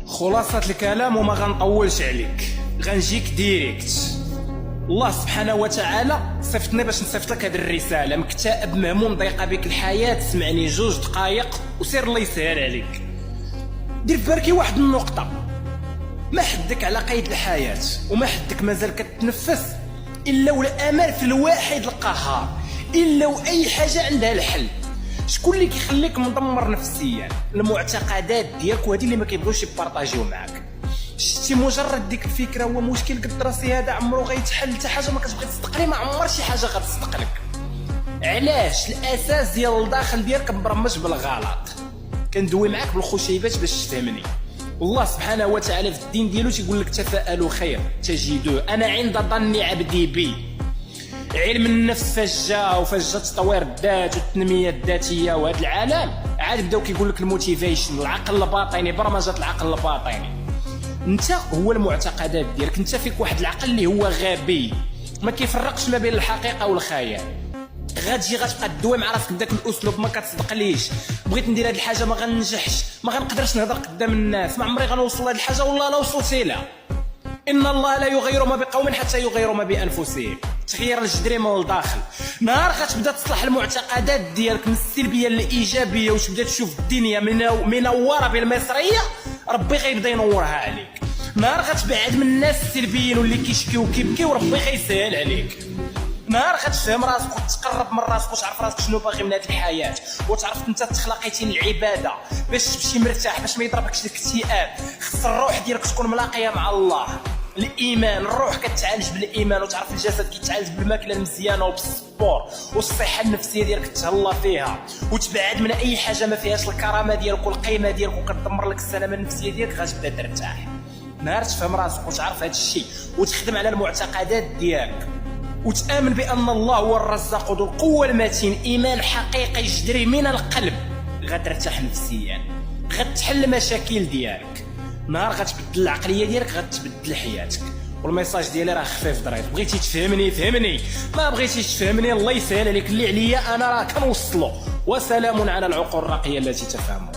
خلاصة الكلام وما غنطولش عليك، غنجيك ديريكت. الله سبحانه وتعالى صيفطني باش نصيفط لك هذه الرسالة. مكتئب مهموم ضيقة بك الحياة، سمعني 2 دقايق وسير الله يسهل عليك. دير في بالك واحد النقطة، ما حدك على قيد الحياة وما حدك مازال كتنفس إلا والأمل في الواحد القهار، إلا وأي حاجة عندها الحل. شكون اللي كيخليك مدمر نفسيا؟ المعتقدات ديالك، وهذه اللي ما كيبغيوش يبارطاجيو معاك. شتي مجرد ديك الفكره هو مشكل قد راسي هذا عمرو غيتحل، حتى حاجه ما كتبغي تصدق ما عمر شي حاجه غتصدق لك. علاش؟ الاساس ديال الداخل ديالك مبرمج بالغلط. كندوي معاك بالخشيبات باش تفهمني. والله سبحانه وتعالى في الدين ديالو تيقول لك تفاءلوا خير تجدوه، انا عند ظن عبدي بي. علم النفس فجاه وفجاه تطوير الذات والتنميه الذاتيه وهذا العالم عاد بداو كيقول لك الموتيفيشن، العقل الباطني، برمجه العقل الباطني. انت هو المعتقدات ديالك، انت فيك واحد العقل اللي هو غبي ما كيفرقش ما بين الحقيقه والخيال. غتجي غتبقى تدوي مع راسك بداك الاسلوب ما كتصدقليش، بغيت ندير هذه الحاجه ما غننجحش، ما غنقدرش نهضر قدام الناس، ما عمري غنوصل لهذه الحاجه والله لا وصلت لها. ان الله لا يغير ما بقوم حتى يغيروا ما بانفسهم. تغيير الجذري من الداخل. نهار غتبدا تصلح المعتقدات ديالك من السلبيه للايجابيه وتبدا تشوف الدنيا منوره بالمصريه، ربي غيبدا ينورها عليك. نهار غتبعد من الناس السلبيين واللي كيشكيو وكيبكيو، ربي غيسهل عليك. نهار غتفهم راسك وتقرب من راسك وتعرف راسك شنو باغي من هذه الحياه، وتعرف انت تخلقيتي للعباده باش تمشي مرتاح، باش ما يضربكش الاكتئاب. خص الروح ديالك تكون ملاقيه مع الله. الايمان، الروح كتعالج بالايمان، وتعرف الجسد كيتعالج بالماكله المزيانه وبالسبور، والصحه النفسيه ديالك تهلا فيها، وتبعد من اي حاجه ما فيهاش الكرامه ديالك والقيمه ديالك وكتدمر لك السلامه النفسيه ديالك. غتبدا ترتاح. نهار تفهم راسك وتعرف هذا الشيء وتخدم على المعتقدات ديالك وتآمن بأن الله هو الرزاق ذو القوة المتين، إيمان حقيقي يجري من القلب، غترتاح نفسيا، غتحل المشاكل ديالك. نهار غتبدل العقلية ديالك غتبدل حياتك. والميساج ديالي راه خفيف ظريف، بغيتي تفهمني فهمني، ما بغيتيش تفهمني الله يسهل عليك. اللي عليا أنا راه كنوصلو. وسلام على العقول الراقية التي تفهمون.